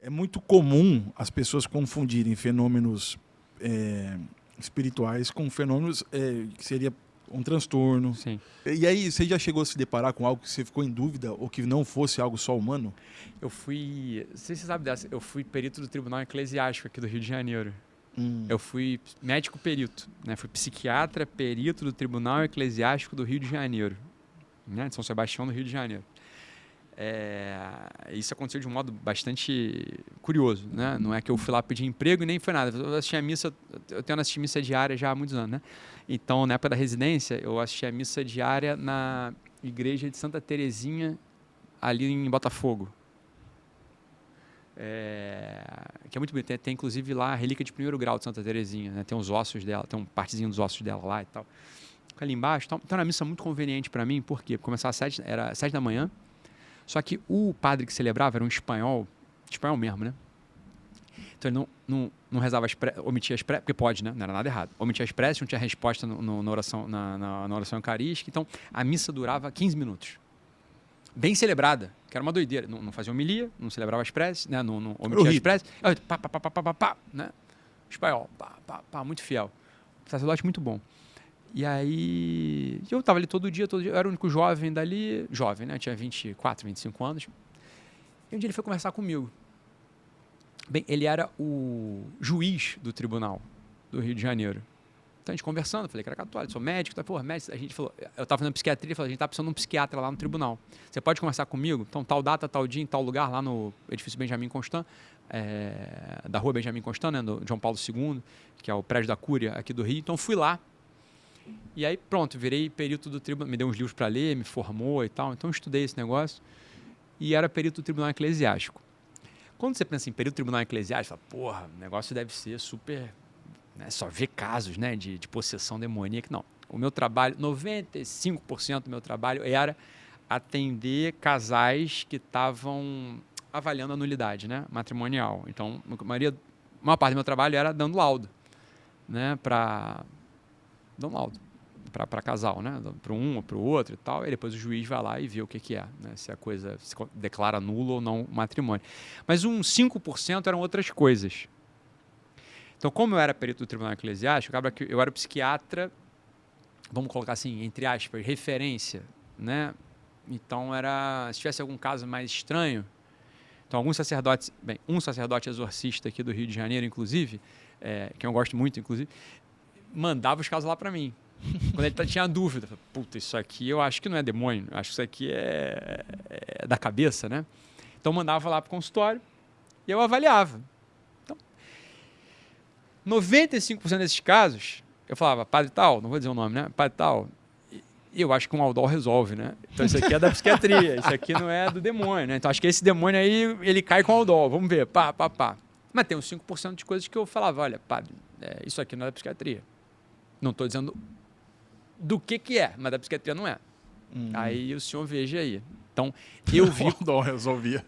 É muito comum as pessoas confundirem fenômenos espirituais com fenômenos que seria um transtorno. Sim. E aí, você já chegou a se deparar com algo que você ficou em dúvida ou que não fosse algo só humano? Eu fui, não sei se você sabe dessa, eu fui perito do Tribunal Eclesiástico aqui do Rio de Janeiro. Eu fui médico perito, né? Fui psiquiatra perito do Tribunal Eclesiástico do Rio de Janeiro, né? De São Sebastião, do Rio de Janeiro. Isso aconteceu de um modo bastante curioso, né? Não é que eu fui lá pedir emprego e nem foi nada. Eu assisti a missa, eu tenho assistido missa diária já há muitos anos, né? Então, na época da residência, eu assisti a missa diária na igreja de Santa Terezinha, ali em Botafogo. Que é muito bonito. Tem inclusive lá a relíquia de 1º grau de Santa Terezinha, né? Tem os ossos dela, tem um partezinho dos ossos dela lá e tal. Fica ali embaixo. Então, era uma missa muito conveniente para mim, por quê? Porque começava era 7 da manhã, só que o padre que celebrava era um espanhol mesmo, né? Então ele não rezava omitia as preces, porque pode, né? Não era nada errado. Omitia as preces, não tinha resposta na oração, na oração eucarística. Então a missa durava 15 minutos. Bem celebrada, que era uma doideira. Não fazia homilia, não celebrava as preces, né? Não omitia as preces. Pá, né? Espanhol, pá, muito fiel. Sacerdote muito bom. E aí, eu estava ali todo dia, eu era o único jovem dali, né? Eu tinha 24, 25 anos. E um dia ele foi conversar comigo. Bem, ele era o juiz do tribunal do Rio de Janeiro. Então a gente conversando, eu falei que era católico, sou médico, médico. A gente falou, eu estava fazendo psiquiatria, ele falou, a gente está precisando de um psiquiatra lá no tribunal. Você pode conversar comigo? Então, tal data, tal dia, em tal lugar, lá no edifício Benjamin Constant, da rua Benjamin Constant, né? Do João Paulo II, que é o prédio da Cúria aqui do Rio. Então, fui lá. E aí, pronto, virei perito do tribunal, me deu uns livros para ler, me formou e tal. Então, estudei esse negócio e era perito do Tribunal Eclesiástico. Quando você pensa em perito do Tribunal Eclesiástico, você fala, porra, o negócio deve ser super... Né, só ver casos, né, de possessão demoníaca. Não. O meu trabalho, 95% do meu trabalho era atender casais que estavam avaliando a nulidade, né, matrimonial. Então, a maior parte do meu trabalho era dando laudo, né, para casal, né? Para um ou para o outro e tal, e depois o juiz vai lá e vê o que é, né? Se a coisa se declara nulo ou não o matrimônio. Mas uns 5% eram outras coisas. Então, como eu era perito do Tribunal Eclesiástico, eu era psiquiatra, vamos colocar assim, entre aspas, referência, né? Então, se tivesse algum caso mais estranho, então alguns sacerdotes, um sacerdote exorcista aqui do Rio de Janeiro, inclusive, que eu gosto muito, inclusive, mandava os casos lá para mim. Quando ele tinha dúvida, puta, isso aqui eu acho que não é demônio, acho que isso aqui é da cabeça, né? Então mandava lá para o consultório e eu avaliava. Então, 95% desses casos, eu falava, padre tal, não vou dizer o nome, né? Padre tal, e eu acho que um Aldol resolve, né? Então isso aqui é da psiquiatria, isso aqui não é do demônio, né? Então acho que esse demônio aí, ele cai com o Aldol, vamos ver, pá. Mas tem uns 5% de coisas que eu falava, olha, padre, isso aqui não é da psiquiatria. Não estou dizendo do que é, mas da psiquiatria não é. Aí o senhor veja aí. Então, eu vi... O Aldol resolvia.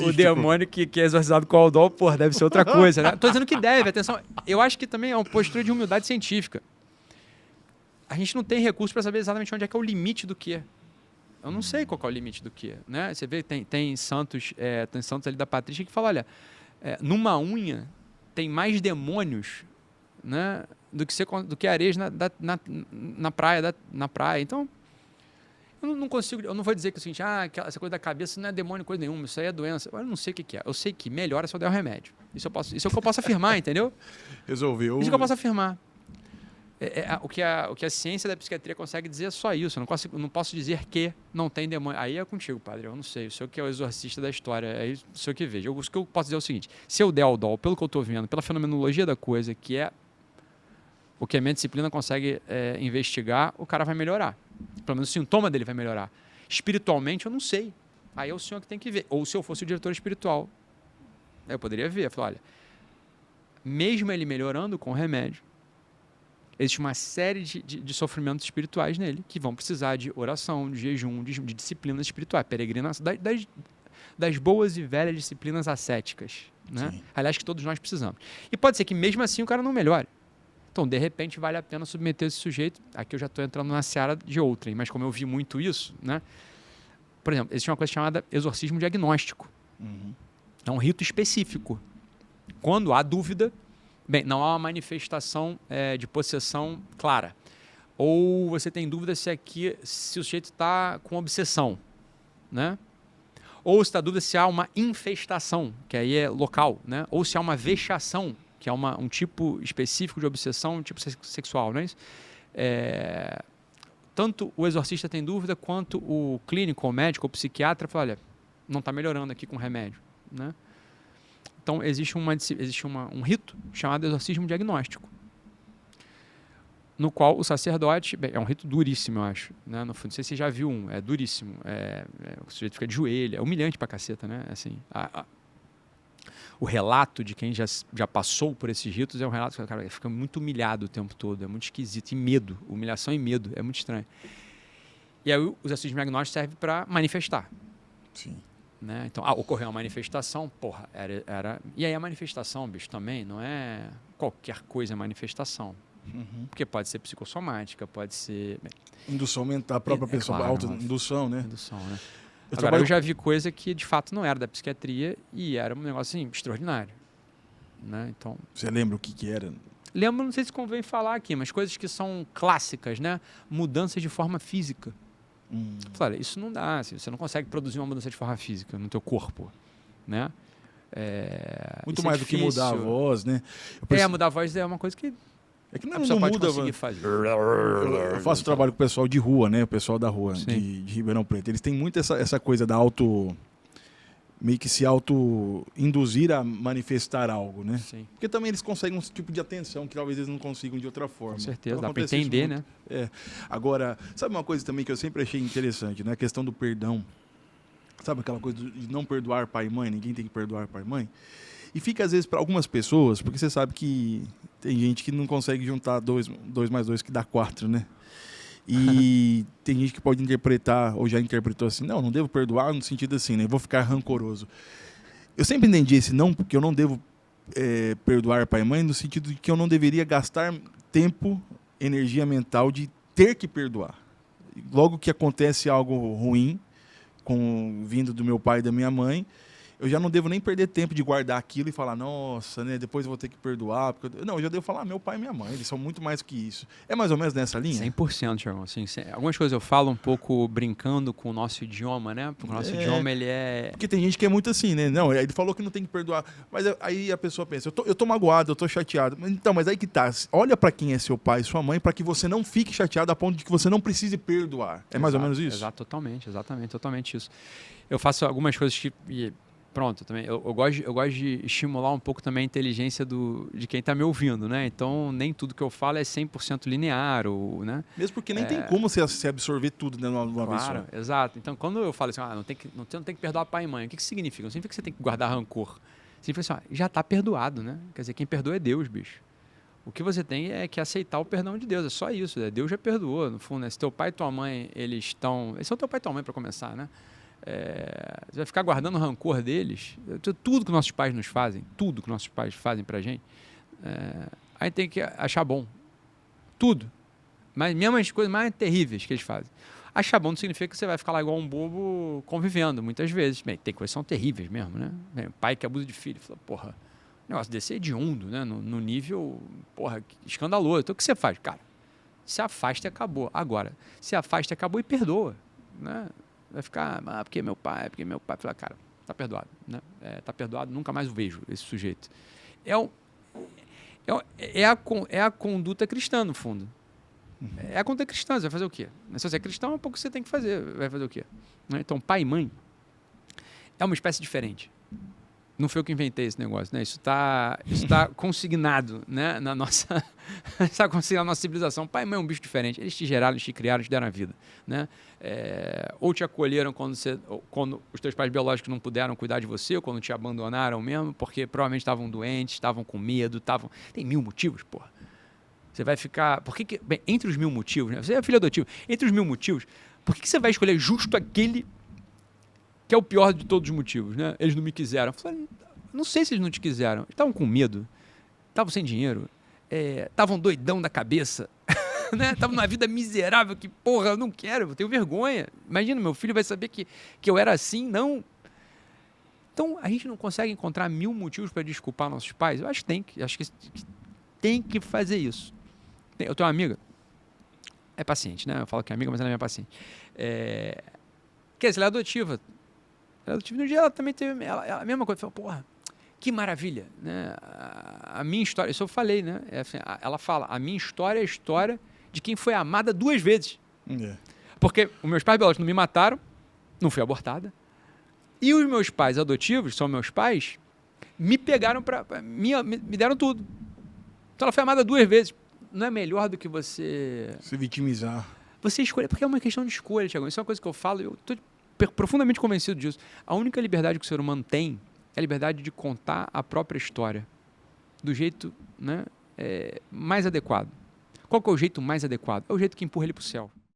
O demônio que é exorcizado com o Aldol, porra, deve ser outra coisa, né? Estou dizendo que deve, atenção. Eu acho que também é uma postura de humildade científica. A gente não tem recurso para saber exatamente onde é que é o limite do quê. Eu não sei qual é o limite do quê, né? Você vê, tem santos ali da Patrícia que falam, olha, numa unha tem mais demônios, né, do que areias na praia. Então, eu não consigo, eu não vou dizer que é o seguinte, essa coisa da cabeça não é demônio, coisa nenhuma, isso aí é doença. Eu não sei o que é. Eu sei que melhora se eu der o remédio. Isso é o que eu posso afirmar, entendeu? Resolveu. Isso é o que eu posso afirmar. O que a ciência da psiquiatria consegue dizer é só isso. Eu não posso dizer que não tem demônio. Aí é contigo, padre. Eu não sei. O senhor que é o exorcista da história. É o senhor que veja. O que eu posso dizer é o seguinte. Se eu der Aldol, pelo que eu estou vendo, pela fenomenologia da coisa, que é o que a minha disciplina consegue investigar, o cara vai melhorar. Pelo menos o sintoma dele vai melhorar. Espiritualmente, eu não sei. Aí é o senhor que tem que ver. Ou se eu fosse o diretor espiritual, eu poderia ver. Eu falo, olha, mesmo ele melhorando com o remédio, existe uma série de sofrimentos espirituais nele que vão precisar de oração, de jejum, de disciplinas espirituais, peregrinação, das boas e velhas disciplinas ascéticas, né? Aliás, que todos nós precisamos. E pode ser que mesmo assim o cara não melhore. Então, de repente, vale a pena submeter esse sujeito. Aqui eu já estou entrando na seara de outrem, mas como eu vi muito isso, né? Por exemplo, existe uma coisa chamada exorcismo diagnóstico. É um rito específico. Quando há dúvida, bem, não há uma manifestação de possessão clara. Ou você tem dúvida se o sujeito está com obsessão, né? Ou se está dúvida se há uma infestação, que aí é local, né? Ou se há uma vexação, que é um tipo específico de obsessão, um tipo sexual, não é isso? Tanto o exorcista tem dúvida, quanto o clínico, o médico, o psiquiatra fala, olha, não está melhorando aqui com remédio, né? Então, existe um rito chamado exorcismo diagnóstico, no qual o sacerdote... Bem, é um rito duríssimo, eu acho. Né? Não sei se você já viu um. É duríssimo. O sujeito fica de joelho. É humilhante pra caceta, né? Assim, o relato de quem já passou por esses ritos é um relato que cara, fica muito humilhado o tempo todo. É muito esquisito. E medo. Humilhação e medo. É muito estranho. E aí o exorcismo diagnóstico serve para manifestar. Sim. Né? Então, ocorreu uma manifestação, porra, era... E aí a manifestação, bicho, também não é qualquer coisa manifestação. Uhum. Porque pode ser psicossomática, pode ser... Bem, indução mental, a própria pessoa, claro, autoindução, né? Indução, né? Eu Eu já vi coisa que de fato não era da psiquiatria e era um negócio assim, extraordinário. Né? Então, você lembra o que era? lembro, não sei se convém falar aqui, mas coisas que são clássicas, né? Mudanças de forma física. Olha, isso não dá, assim, você não consegue produzir uma mudança de forma física no teu corpo, né? Muito mais do que mudar a voz, né? Mudar a voz é uma coisa que é que a pessoa não pode muda, conseguir fazer. Eu faço trabalho com o pessoal de rua, né? O pessoal da rua de Ribeirão Preto. Eles têm muito essa coisa da meio que se auto-induzir a manifestar algo, né? Sim. Porque também eles conseguem um tipo de atenção que talvez eles não consigam de outra forma. Com certeza, então, dá para entender, né? Agora, sabe uma coisa também que eu sempre achei interessante, né? A questão do perdão. Sabe aquela coisa de não perdoar pai e mãe? Ninguém tem que perdoar pai e mãe. E fica, às vezes, para algumas pessoas, porque você sabe que tem gente que não consegue juntar 2 mais 2 que dá 4, né? E tem gente que pode interpretar, ou já interpretou assim, não devo perdoar no sentido assim, né? Vou ficar rancoroso. Eu sempre entendi esse não, porque eu não devo perdoar pai e mãe, no sentido de que eu não deveria gastar tempo, energia mental de ter que perdoar. Logo que acontece algo ruim, vindo do meu pai e da minha mãe, eu já não devo nem perder tempo de guardar aquilo e falar, nossa, né, depois eu vou ter que perdoar. Não, eu já devo falar, meu pai e minha mãe, eles são muito mais que isso. É mais ou menos nessa linha? 100%, Thiago. Assim, algumas coisas eu falo um pouco brincando com o nosso idioma, né? Porque o nosso idioma, ele é... Porque tem gente que é muito assim, né? Não, ele falou que não tem que perdoar. Mas aí a pessoa pensa, eu tô magoado, eu tô chateado. Então, mas aí que tá. Olha pra quem é seu pai e sua mãe, pra que você não fique chateado a ponto de que você não precise perdoar. É mais ou menos isso? Exato, totalmente isso. Eu faço algumas coisas que... Pronto, também. Eu gosto de estimular um pouco também a inteligência de quem está me ouvindo, né? Então, nem tudo que eu falo é 100% linear, né? Mesmo porque nem tem como você absorver tudo de uma vez só. Claro, exato. Então, quando eu falo assim, não tem que perdoar pai e mãe, o que significa? Não significa que você tem que guardar rancor. Significa assim, já está perdoado, né? Quer dizer, quem perdoa é Deus, bicho. O que você tem é que aceitar o perdão de Deus, é só isso. Deus já perdoou, no fundo, né? Se teu pai e tua mãe, eles são teu pai e tua mãe para começar, né? Você vai ficar guardando o rancor deles. Tudo que nossos pais nos fazem, tudo que nossos pais fazem pra gente, a gente tem que achar bom. Tudo. Mas mesmo as coisas mais terríveis que eles fazem. Achar bom não significa que você vai ficar lá igual um bobo convivendo, muitas vezes. Bem, tem coisas que são terríveis mesmo, né? Pai que abusa de filho. Fala, porra, o negócio desse é hediondo, né? No nível, porra, escandaloso. Então o que você faz? Cara, se afasta e acabou. Agora, se afasta e acabou e perdoa, né? Vai ficar, porque meu pai, fala, cara, tá perdoado, né? Tá perdoado, nunca mais o vejo, esse sujeito. É a conduta cristã, no fundo. É a conduta cristã, você vai fazer o quê? Se você é cristão, é um pouco que você tem que fazer, vai fazer o quê? Então, pai e mãe é uma espécie diferente. Não foi eu que inventei esse negócio, né? Isso tá consignado, né? Está consignado na nossa civilização. Pai e mãe é um bicho diferente. Eles te geraram, eles te criaram, eles te deram a vida, né? Ou te acolheram quando os teus pais biológicos não puderam cuidar de você, ou quando te abandonaram mesmo, porque provavelmente estavam doentes, estavam com medo, Tem 1000 motivos, porra. Você vai ficar... Bem, entre os 1000 motivos, né? Você é filho adotivo. Entre os 1000 motivos, por que você vai escolher justo aquele que é o pior de todos os motivos, né? Eles não me quiseram. Eu falei, não sei se eles não te quiseram. Eles estavam com medo, estavam sem dinheiro, estavam doidão da cabeça, né? Estavam numa vida miserável que, porra, eu não quero, eu tenho vergonha. Imagina, meu filho vai saber que eu era assim, não. Então, a gente não consegue encontrar 1000 motivos para desculpar nossos pais? Eu acho que tem que fazer isso. Eu tenho uma amiga, é paciente, né? Eu falo que é amiga, mas ela é minha paciente. Quer dizer, ela é adotiva. No dia ela também teve a mesma coisa. Falou, porra, que maravilha, né? A minha história, isso eu falei, né? Ela fala, a minha história é a história de quem foi amada 2 vezes. Porque os meus pais biológicos não me mataram, não fui abortada. E os meus pais adotivos, são meus pais, me pegaram me deram tudo. Então ela foi amada 2 vezes. Não é melhor do que você... Se vitimizar. Você escolher, porque é uma questão de escolha, Thiago. Isso é uma coisa que eu falo e eu estou profundamente convencido disso. A única liberdade que o ser humano tem é a liberdade de contar a própria história do jeito, né, mais adequado. Qual que é o jeito mais adequado? É o jeito que empurra ele para o céu.